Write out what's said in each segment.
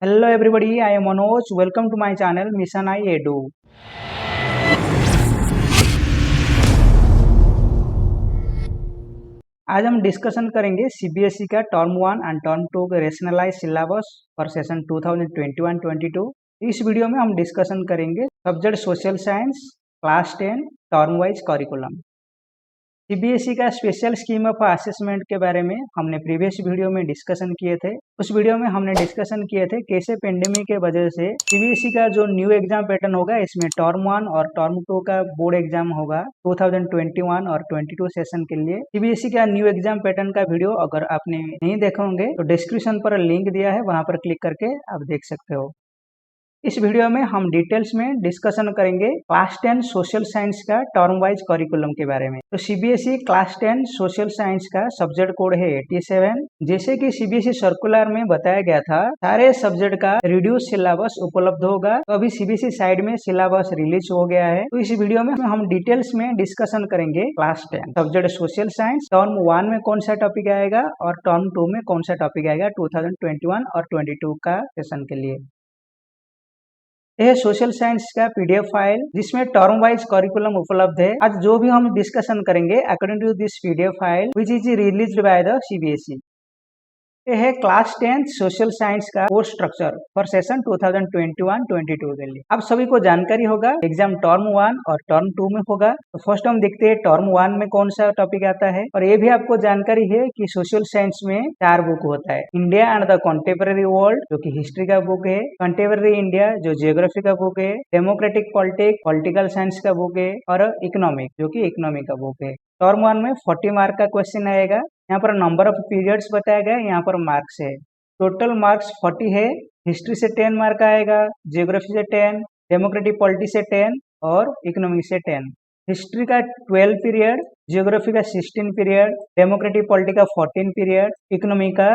Hello everybody, I am Manoj. Welcome to my channel Mission I Edu. आज हम discussion करेंगे CBSE का term 1 and term 2 के rationalise syllabus for session 2021-22। इस video में हम डिस्कशन करेंगे subject social science class 10 term wise curriculum. CBSE का स्पेशल स्कीम ऑफ असेसमेंट के बारे में हमने प्रीवियस वीडियो में डिस्कशन किए थे। उस वीडियो में हमने डिस्कशन किए थे कैसे पेंडेमिक के वजह से सीबीएसई का जो न्यू एग्जाम पैटर्न होगा इसमें टर्म 1 और टर्म 2 का बोर्ड एग्जाम होगा 2021 और 22 सेशन के लिए। सीबीएसई का न्यू एग्जाम पैटर्न का वीडियो अगर आपने नहीं देखा होंगे तो डिस्क्रिप्शन पर लिंक दिया है, वहां पर क्लिक करके आप देख सकते हो। इस वीडियो में हम डिटेल्स में डिस्कशन करेंगे क्लास 10 सोशल साइंस का टर्म वाइज करिकुलम के बारे में। तो सीबीएसई क्लास 10 सोशल साइंस का सब्जेक्ट कोड है 87। जैसे कि सीबीएसई सर्कुलर में बताया गया था सारे सब्जेक्ट का रिड्यूस सिलेबस उपलब्ध होगा। तो अभी सीबीएसई साइड में सिलेबस रिलीज हो गया है। तो इस वीडियो में हम डिटेल्स में डिस्कशन करेंगे class 10 subject social science term 1 में कौन सा टॉपिक आएगा और टर्म 2 में कौन सा टॉपिक आएगा 2021 और 22 का सेशन के लिए। यह सोशल साइंस का पीडीएफ फाइल जिसमें टर्म वाइज करिकुलम उपलब्ध है। आज जो भी हम डिस्कशन करेंगे according to this PDF file which is released by the CBSE. यह है क्लास 10 सोशल साइंस का कोर्स स्ट्रक्चर फॉर सेशन 2021-22 के लिए। आप सभी को जानकारी होगा एग्जाम टर्म 1 और टर्म 2 में होगा। तो फर्स्ट हम देखते हैं टर्म 1 में कौन सा टॉपिक आता है। और ये भी आपको जानकारी है कि सोशल साइंस में 4 बुक होता है। India and the contemporary world जो कि हिस्ट्री का बुक है, कंटेम्परेरी इंडिया जो जियोग्राफी का बुक है, डेमोक्रेटिक पॉलिटिक्स पॉलिटिकल साइंस का बुक है और इकोनॉमिक जो कि इकोनॉमी का बुक है। टर्म 1 में 40 मार्क का क्वेश्चन आएगा। यहाँ पर नंबर ऑफ पीरियड्स बताया गया, यहाँ पर मार्क्स है। टोटल मार्क्स 40 है। हिस्ट्री से 10 मार्क आएगा, जियोग्राफी से 10, डेमोक्रेटिक पॉलिटी से 10 और इकोनॉमिक से 10। हिस्ट्री का 12 पीरियड, जियोग्राफी का 16 पीरियड, डेमोक्रेटिक पॉलिटी का 14 पीरियड, इकोनॉमी का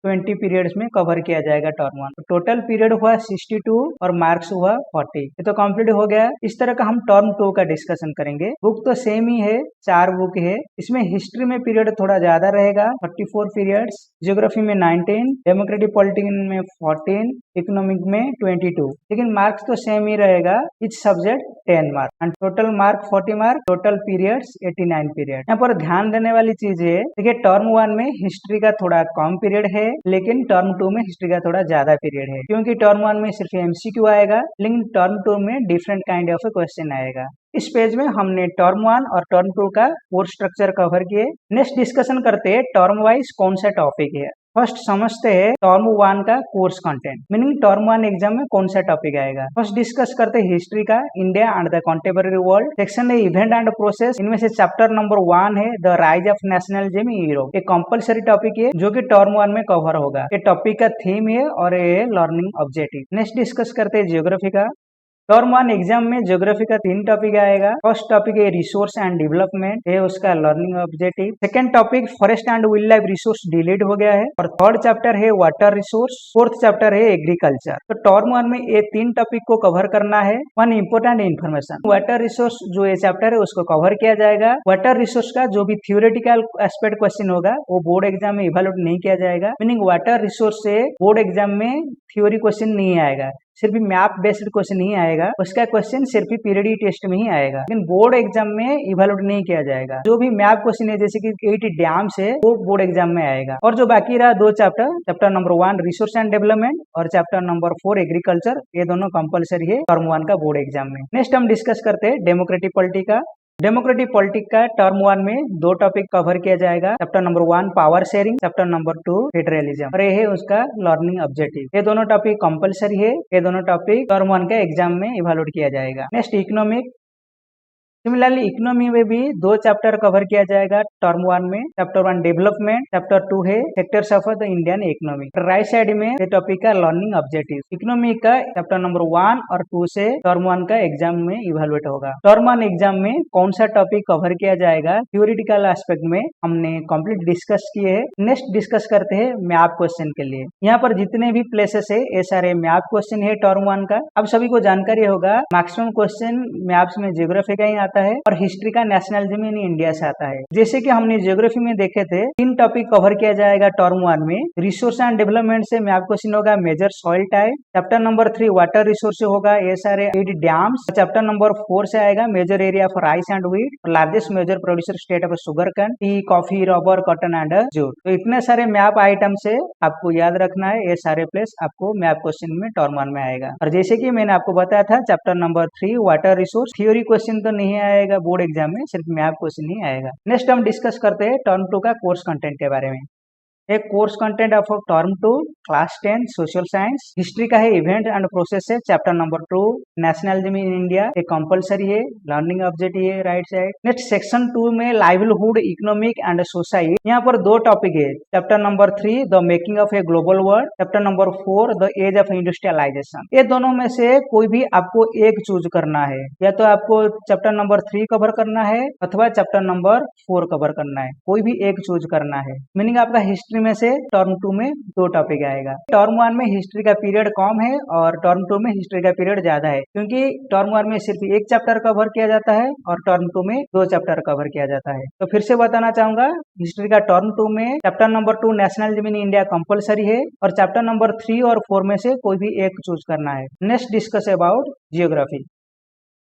20 पीरियड्स में कवर किया जाएगा टर्म 1। टोटल पीरियड हुआ 62 और मार्क्स हुआ 40। ये तो कंप्लीट हो गया। इस तरह का हम टर्म 2 का डिस्कशन करेंगे। बुक तो सेम ही है, 4 बुक है। इसमें हिस्ट्री में पीरियड थोड़ा ज्यादा रहेगा 44 पीरियड्स, जियोग्राफी में 19, डेमोक्रेटिक पॉलिटिक्स में 14, इकोनॉमिक में 22। लेकिन मार्क्स तो सेम ही रहेगा, etch subject 10 mark and total mark 40 mark, total periods 89 period. यहाँ पर ध्यान देने वाली चीज है, देखिए टर्म 1 में हिस्ट्री का थोड़ा कम पीरियड है लेकिन टर्म 2 में हिस्ट्री का थोड़ा ज्यादा पीरियड है, क्योंकि टर्म 1 में सिर्फ एमसीक्यू आएगा लेकिन टर्म 2 में डिफरेंट काइंड ऑफ क्वेश्चन आएगा। इस पेज में हमने टर्म 1 और टर्म 2 का कोर्स स्ट्रक्चर कवर किए। नेक्स्ट डिस्कशन करते हैं टर्म वाइज कौन सा टॉपिक है। फर्स्ट समझते हैं टर्म 1 का course content, meaning term 1 exam में कौन सा टॉपिक आएगा। फर्स्ट डिस्कस करते हैं हिस्ट्री का, India and the contemporary world. Section है इवेंट एंड प्रोसेस। इनमें से चैप्टर नंबर 1 है the rise of nationalism in Europe. एक कंपलसरी टॉपिक है जो कि टर्म 1 में कवर होगा। ये टॉपिक का थीम है और ये लर्निंग ऑब्जेक्टिव। नेक्स्ट डिस्कस करते हैं जियोग्राफी का। टर्म 1 एग्जाम में ज्योग्राफी का 3 टॉपिक आएगा। फर्स्ट टॉपिक है रिसोर्स एंड डेवलपमेंट, है उसका learning objective. Second topic forest and wild life resource delete हो गया है। और थर्ड चैप्टर है वाटर रिसोर्स, फोर्थ चैप्टर है एग्रीकल्चर। तो टर्म 1 में ये 3 टॉपिक को कवर करना है। One important information, water resource जो ये चैप्टर है उसको कवर किया जाएगा। वाटर रिसोर्स का जो भी थियोरेटिकल एस्पेक्ट क्वेश्चन होगा वो बोर्ड एग्जाम में इवेलुएट नहीं किया जाएगा, मीनिंग वाटर रिसोर्स से बोर्ड एग्जाम में थ्योरी क्वेश्चन नहीं आएगा, सिर्फ मैप बेस्ड क्वेश्चन नहीं आएगा, उसका क्वेश्चन सिर्फ पीरियड टेस्ट में ही आएगा, लेकिन बोर्ड एग्जाम में इवेलुएट नहीं किया जाएगा। जो भी मैप क्वेश्चन है जैसे कि 8 डैम्स है वो बोर्ड एग्जाम में आएगा। और जो बाकी रहा 2 chapter number 1 resource and development और चैप्टर नंबर 4 एग्रीकल्चर, ये दोनों कंपलसरी है टर्म 1 का बोर्ड एग्जाम में। नेक्स्ट हम डिस्कस करते हैं डेमोक्रेटिक पॉलिटी का। डेमोक्रेटिक पॉलिटिक्स का टर्म 1 में 2 टॉपिक कवर किया जाएगा। Chapter number 1 power sharing, chapter number 2 federalism, और ये है उसका लर्निंग ऑब्जेक्टिव। ये दोनों टॉपिक कंपलसरी है, ये दोनों टॉपिक टर्म 1 के एग्जाम में इवेलुएट किया जाएगा। Next economic. सिमिलरली इकोनॉमी में भी 2 चैप्टर कवर किया जाएगा टर्म 1 में। चैप्टर 1 डेवलपमेंट, चैप्टर 2 है sectors of the Indian economy. Right side में ये टॉपिक का लर्निंग ऑब्जेक्टिव। इकोनॉमी का चैप्टर नंबर 1 और 2 से टर्म 1 का एग्जाम में इवेलुएट होगा। टर्म 1 एग्जाम में कौन सा टॉपिक कवर किया जाएगा थ्योरेटिकल एस्पेक्ट में हमने कंप्लीट डिस्कस किए हैं। नेक्स्ट डिस्कस करते हैं मैप क्वेश्चन के लिए। यहाँ पर जितने भी प्लेसेस है ये सारे मैप क्वेश्चन है टर्म 1 का। अब सभी को जानकारी होगा मैक्सिमम क्वेश्चन मैप्स में जियोग्राफी का ही आता है और हिस्ट्री का नेशनलिज्म इन इंडिया से आता है। जैसे कि हमने ज्योग्राफी में देखे थे 3 टॉपिक कवर किया जाएगा टर्म 1 में। रिसोर्स एंड डेवलपमेंट से मैप क्वेश्चन होगा major soil type. Chapter number 3 water resource होगा ये सारे 8 डैम्स। चैप्टर नंबर 4 से आएगा major area for rice and wheat, largest major producer state of sugar cane, tea, coffee, rubber, cotton and jute. तो इतने सारे map item से आपको याद रखना है, ये सारे प्लेस आपको मैप क्वेश्चन में टर्म 1 में आएगा। और जैसे कि मैंने आपको बताया था chapter number 3 water resource theory question तो नहीं आएगा बोर्ड एग्जाम में, सिर्फ मैप क्वेश्चन ही आएगा। नेक्स्ट हम डिस्कस करते हैं टर्म 2 का कोर्स कंटेंट के बारे में। एक course content of term 2 class 10 social science. History का है इवेंट एंड प्रोसेस है chapter number 2। Nationalism in India एक कंपलसरी है, लर्निंग ऑब्जेक्टिव है राइट साइड। नेक्स्ट सेक्शन 2 में लाइवलीहुड, इकोनॉमिक एंड सोसाइटी, यहाँ पर 2 टॉपिक है। Chapter number 3 the making of a global world, chapter number 4 the age of industrialisation. ये दोनों में से कोई भी आपको एक चूज करना है, या तो आपको चैप्टर नंबर 3 कवर करना है अथवा चैप्टर नंबर 4 कवर करना है, कोई भी एक चूज करना है। मीनिंग आपका हिस्ट्री में से टर्म 2 में 2 टॉपिक आएगा। टर्म 1 में हिस्ट्री का पीरियड कम है और टर्म 2 में हिस्ट्री का पीरियड ज्यादा है, क्योंकि टर्म 1 में सिर्फ एक चैप्टर कवर किया जाता है और टर्म 2 में 2 चैप्टर कवर किया जाता है। तो फिर से बताना चाहूंगा, हिस्ट्री का टर्म 2 में chapter number 2 nationalism in India compulsory है और चैप्टर नंबर 3 और 4 में से कोई भी एक चूज करना है। Next discuss about geography.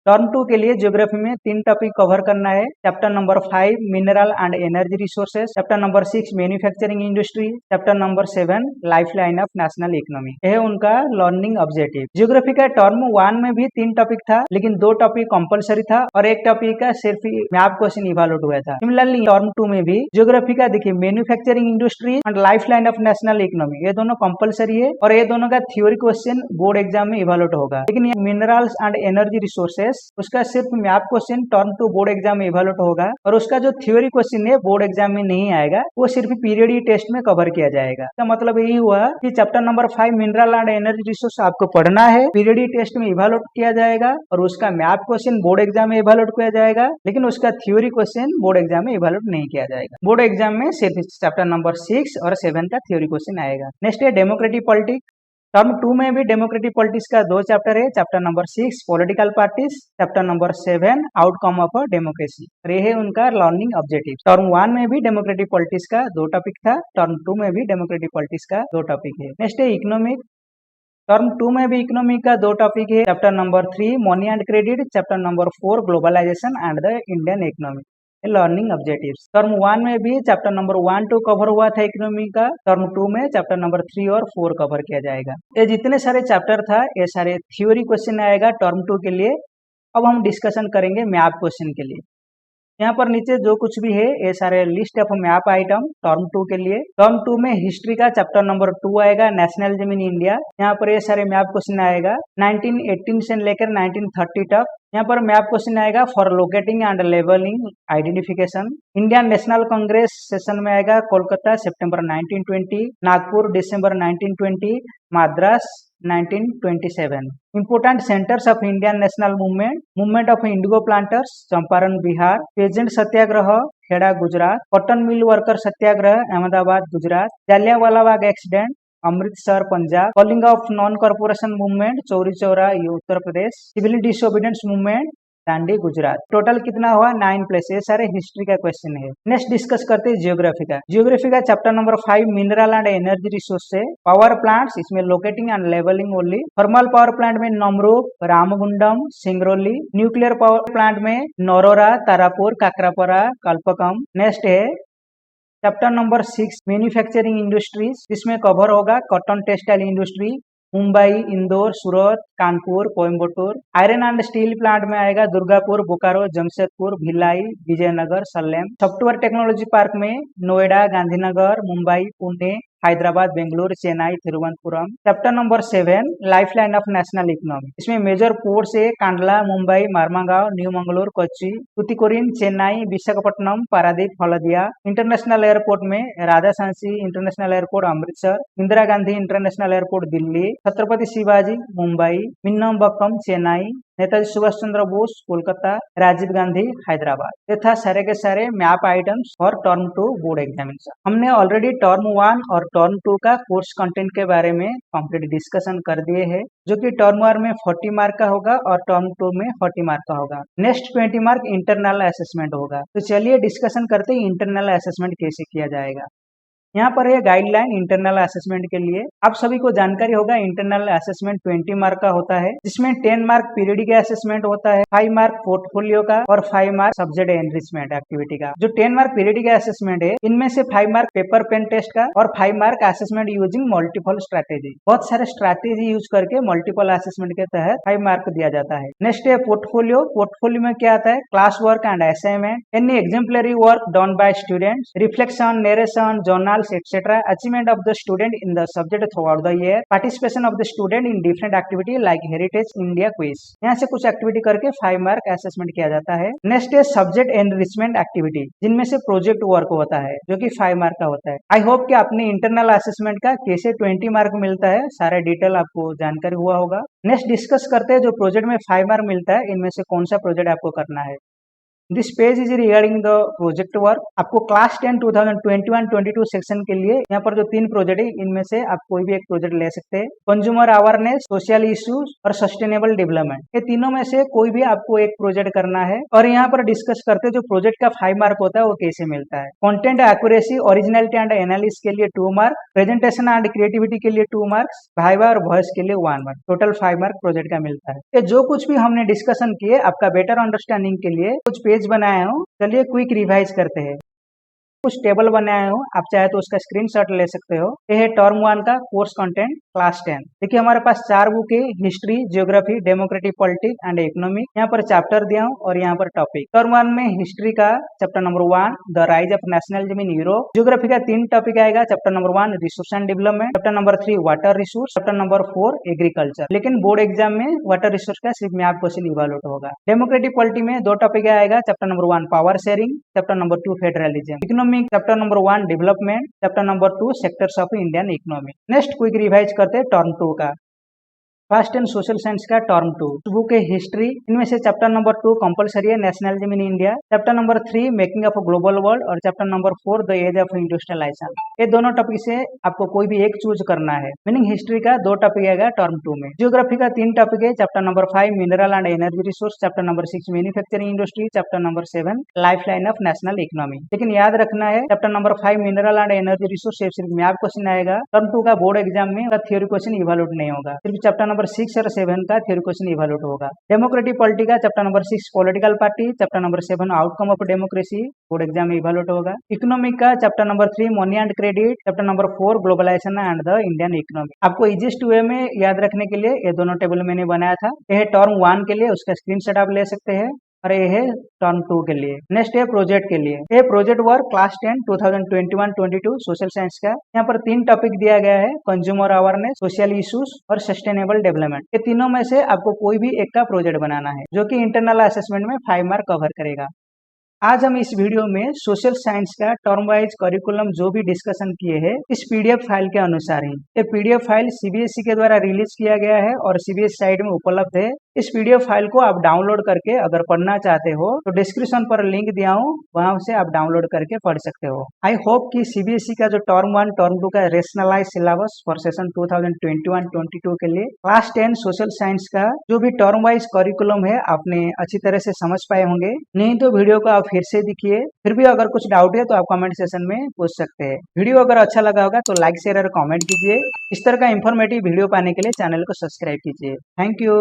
Term 2 के लिए ज्योग्राफी में 3 टॉपिक कवर करना है। Chapter number 5 mineral and energy resources, chapter number 6 manufacturing industry, chapter number 7 lifeline of national economy. यह है उनका लर्निंग ऑब्जेक्टिव। ज्योग्राफी का टर्म 1 में भी 3 टॉपिक था, लेकिन 2 टॉपिक कंपलसरी था और एक टॉपिक का सिर्फ मैप क्वेश्चन इवैल्यूएट हुआ था। सिमिलरली टर्म 2 में भी ज्योग्राफी का देखिए manufacturing industry and life line of national economy, ये दोनों कंपलसरी है और ये दोनों का थ्योरी क्वेश्चन बोर्ड एग्जाम में इवैल्यूएट होगा। लेकिन मिनरल्स एंड एनर्जी रिसोर्सेज उसका सिर्फ map question term 2 board exam में इवैल्यूएट होगा और उसका जो थ्योरी क्वेश्चन है बोर्ड एग्जाम में नहीं आएगा, वो सिर्फ पीरियड टेस्ट में कवर किया जाएगा। तो मतलब यही हुआ कि chapter number 5 mineral and energy resource आपको पढ़ना है, पीरियड टेस्ट में इवैल्यूएट किया जाएगा और उसका मैप क्वेश्चन बोर्ड एग्जाम में इवैल्यूएट किया जाएगा, लेकिन उसका थ्योरी क्वेश्चन बोर्ड एग्जाम में इवैल्यूएट नहीं किया जाएगा। बोर्ड एग्जाम में सिर्फ चैप्टर नंबर 6 और 7 का थ्योरी क्वेश्चन आएगा। नेक्स्ट है डेमोक्रेटिक पॉलिटिक्स। टर्म 2 में भी डेमोक्रेटिक पॉलिटिक्स का 2 चैप्टर है। Chapter number 6 political parties, chapter number 7 outcome of a democracy. ये है उनका लर्निंग ऑब्जेक्टिव। टर्म 1 में भी डेमोक्रेटिक पॉलिटिक्स का 2 टॉपिक था, टर्म 2 में भी डेमोक्रेटिक पॉलिटिक्स का 2 टॉपिक है। नेक्स्ट है इकोनॉमिक। टर्म 2 में भी इकोनॉमिक का 2 टॉपिक है। Chapter number 3 money and credit, chapter number 4 globalisation and the Indian economy, learning objectives. Term 1 में भी चैप्टर नंबर 1 2 कवर हुआ था इकोनॉमी का, टर्म 2 में चैप्टर नंबर 3 और 4 कवर किया जाएगा। ये जितने सारे चैप्टर था ये सारे थ्योरी क्वेश्चन आएगा टर्म 2 के लिए। अब हम डिस्कशन करेंगे मैप क्वेश्चन के लिए। यहाँ पर नीचे जो कुछ भी है ये सारे list of map item term 2 के लिए। टर्म 2 में हिस्ट्री का चैप्टर नंबर 2 आएगा नेशनलिज्म इन इंडिया। यहाँ पर ये सारे मैप क्वेश्चन आएगा 1918 से लेकर 1930 तक। यहाँ पर मैप क्वेश्चन आएगा for locating and labelling identification. Indian National Congress session में आएगा कोलकाता सितंबर 1920, नागपुर दिसंबर 1920, Madras 1927। Important centres of Indian national movement, movement of indigo planters Champaran Bihar, peasant satyagraha Kheda Gujarat, cotton mill worker satyagraha Ahmedabad Gujarat, Jallianwala Bagh accident Amritsar Punjab, calling of non corporation movement Chauri Chaura Uttar Pradesh, civil disobedience movement Dandi Gujarat. Total कितना हुआ 9 plus. ये सारे history का question है। नेक्स्ट डिस्कस करते हैं जियोग्राफी का। जियोग्राफी का chapter number 5 mineral and energy resource से पावर प्लांट्स, इसमें locating and labelling only. Thermal power plant में Namrup, Ramagundam, Singrauli. Nuclear power plant में नौरोरा, तारापुर, काकरापरा, कल्पकम। नेक्स्ट है चैप्टर नंबर 6 मैन्युफैक्चरिंग इंडस्ट्रीज, इसमें कवर होगा cotton textile industry, Mumbai, Indore, Surat, Kanpur, Coimbatore. Iron and steel plant में आएगा Durgapur, Bokaro, Jamshedpur, Bhilai, Vijayanagar, Salem. Software technology park में Noida, Gandhinagar, Mumbai, Pune, Hyderabad, Bengaluru, Chennai, Thiruvananthapuram. Chapter number 7 lifeline of national economy, इसमें major ports है Kandla, Mumbai, Marmagao, new Mangalore, Kochi, Tuticorin, Chennai, Visakhapatnam, Paradip, Haldia. International airport में Rajasansi international airport Amritsar, Indira Gandhi international airport Delhi, Chhatrapati Shivaji Mumbai, Meenambakkam Chennai, Netaji Subhash Chandra Bose Kolkata, Rajiv Gandhi Hyderabad. ये था सारे के सारे मैप आइटम्स और टर्म 2 बोर्ड एग्जामिनेशन। हमने ऑलरेडी टर्म 1 और टर्म 2 का कोर्स कंटेंट के बारे में कंप्लीट डिस्कशन कर दिए हैं, जो कि टर्म 1 में 40 मार्क का होगा और टर्म 2 में 40 मार्क का होगा। नेक्स्ट 20 मार्क इंटरनल असेसमेंट होगा। तो चलिए डिस्कशन करते हैं इंटरनल असेसमेंट कैसे किया जाएगा। यहाँ पर है गाइडलाइन इंटरनल असेसमेंट के लिए। आप सभी को जानकारी होगा इंटरनल असेसमेंट 20 मार्क का होता है, जिसमें 10 मार्क पीरियडिक असेसमेंट होता है, 5 मार्क पोर्टफोलियो का और 5 मार्क सब्जेक्ट एनरिचमेंट एक्टिविटी का। जो 10 मार्क पीरियडिक असेसमेंट है, इनमें से 5 मार्क पेपर पेन टेस्ट का और 5 mark assessment using multiple strategy. बहुत सारे स्ट्रैटेजी यूज करके मल्टीपल असेसमेंट के तहत 5 मार्क दिया जाता है। नेक्स्ट है पोर्टफोलियो। पोर्टफोलियो में क्या आता है? Class work and assignment, any exemplary work done by students, reflection, narration, journal etc. Achievement of the student in the subject throughout the year, participation of the student in different activity like heritage India quiz। यहाँ से कुछ activity करके 5 mark assessment किया जाता है। Next है subject enrichment activity, जिनमें से प्रोजेक्ट वर्क होता है, जो कि 5 मार्क का होता है। आई होप कि आपने इंटरनल असेसमेंट का कैसे 20 मार्क मिलता है सारा डिटेल आपको जानकारी हुआ होगा। नेक्स्ट डिस्कस करते हैं जो प्रोजेक्ट में 5 मार्क मिलता है, इनमें से कौन सा प्रोजेक्ट आपको करना है। This page is regarding the project work. आपको क्लास 10 2021-22 सेक्शन के लिए यहाँ पर जो 3 प्रोजेक्ट है, इनमें से आप कोई भी एक प्रोजेक्ट ले सकते हैं। कंज्यूमर अवेयरनेस, सोशल इश्यूज और सस्टेनेबल डेवलपमेंट, ये तीनों में से कोई भी आपको एक प्रोजेक्ट करना है। और यहाँ पर डिस्कस करते हैं जो प्रोजेक्ट का 5 मार्क होता है वो कैसे मिलता है। Content accuracy, originality and analysis के लिए 2 मार्क, प्रेजेंटेशन एंड क्रिएटिविटी के लिए 2 मार्क्स, वाइवा और वॉइस के लिए 1 मार्क। टोटल 5 मार्क प्रोजेक्ट का मिलता है। ये जो कुछ भी हमने डिस्कशन किए आपका बेटर अंडरस्टैंडिंग के लिए कुछ पेज बनाया हूँ, चलिए क्विक रिवाइज करते हैं। कुछ टेबल बनाया हूँ, आप चाहे तो उसका स्क्रीनशॉट ले सकते हो। ये है टर्म 1 का कोर्स कंटेंट क्लास 10। देखिए हमारे पास 4 बुक है, history, geography, democratic politics and economic. यहाँ पर चैप्टर दिया हूँ और यहाँ पर टॉपिक। टर्म 1 में हिस्ट्री का chapter number 1 the rise of nationalism in Europe. Geography का 3 टॉपिक आएगा। Chapter number 1 resource and development, chapter number 3 water resource, chapter number 4 agriculture. लेकिन बोर्ड एग्जाम में वाटर रिसोर्स का सिर्फ मैप क्वेश्चन इवैल्यूएट होगा। Democratic polity में 2 topic आएगा। Chapter number 1 power sharing, chapter number 2 federalism. Economic chapter number 1 development, chapter number 2 sectors of Indian economy. Next quick revise करते हैं term 2 का। First and social science का term 2 book है history. इनमें से chapter number 2 compulsory है nationalism in India, chapter number 3 making of global world और chapter number 4 the age of industrialisation. ये दोनों टॉपिक से आपको कोई भी एक चूज करना है। मीनिंग हिस्ट्री का 2 टॉपिक आएगा टर्म 2 में। ज्योग्राफी का 3 टॉपिक है। Chapter number 5 mineral and energy resource, chapter number 6 manufacturing industry, chapter number 7 lifeline of national economy. लेकिन याद रखना है chapter number 5 mineral and energy resource सिर्फ मैप क्वेश्चन आएगा। टर्म 2 का बोर्ड एग्जाम में थ्योरी क्वेश्चन इवैल्यूएट नहीं होगा, सिर्फ चैप्टर नंबर 6 और 7 का थ्योरी क्वेश्चन इवैल्यूएट होगा। डेमोक्रेटिक पॉलिटी का chapter number 6 political party, chapter number 7 outcome of democracy, board exam में इवैल्यूएट होगा। इकोनॉमिक का chapter number 3 money and credit, chapter number 4 globalisation and the Indian economy. आपको easiest way में याद रखने के लिए ये दोनों टेबल मैंने बनाया था। यह है टर्म 1 के लिए, उसका स्क्रीनशॉट आप ले सकते हैं। और ये है टर्म 2 के लिए। नेक्स्ट है प्रोजेक्ट के लिए। ये project work class 10 2021-22 social science का। यहाँ पर 3 टॉपिक दिया गया है, कंज्यूमर अवेयरनेस, सोशल इश्यूज और सस्टेनेबल डेवलपमेंट। ये तीनों में से आपको कोई भी एक का प्रोजेक्ट बनाना है, जो कि इंटरनल असेसमेंट में 5 मार्क कवर करेगा। आज हम इस वीडियो में सोशल साइंस का टर्म वाइज करिकुलम जो भी डिस्कशन किए हैं इस पीडीएफ फाइल के अनुसार ही। ये पीडीएफ फाइल सीबीएसई के द्वारा रिलीज किया गया है और सीबीएसई साइट में उपलब्ध है। इस पीडीएफ फाइल को आप डाउनलोड करके अगर पढ़ना चाहते हो तो डिस्क्रिप्शन पर लिंक दिया हूँ, वहां से आप डाउनलोड करके पढ़ सकते हो। आई होप कि सीबीएसई का जो टर्म 1 टर्म 2 का रेशनलाइज सिलेबस फॉर सेशन 2021-22 के लिए क्लास 10 सोशल साइंस का जो भी टर्म वाइज करिकुलम है आपने अच्छी तरह से समझ पाए होंगे। नहीं तो वीडियो को आप फिर से देखिए। फिर भी अगर कुछ डाउट है तो आप कमेंट सेशन में पूछ सकते हैं। वीडियो अगर अच्छा लगा होगा तो लाइक शेयर और कमेंट कीजिए। इस तरह का इंफॉर्मेटिव वीडियो पाने के लिए चैनल को सब्सक्राइब कीजिए। Thank you.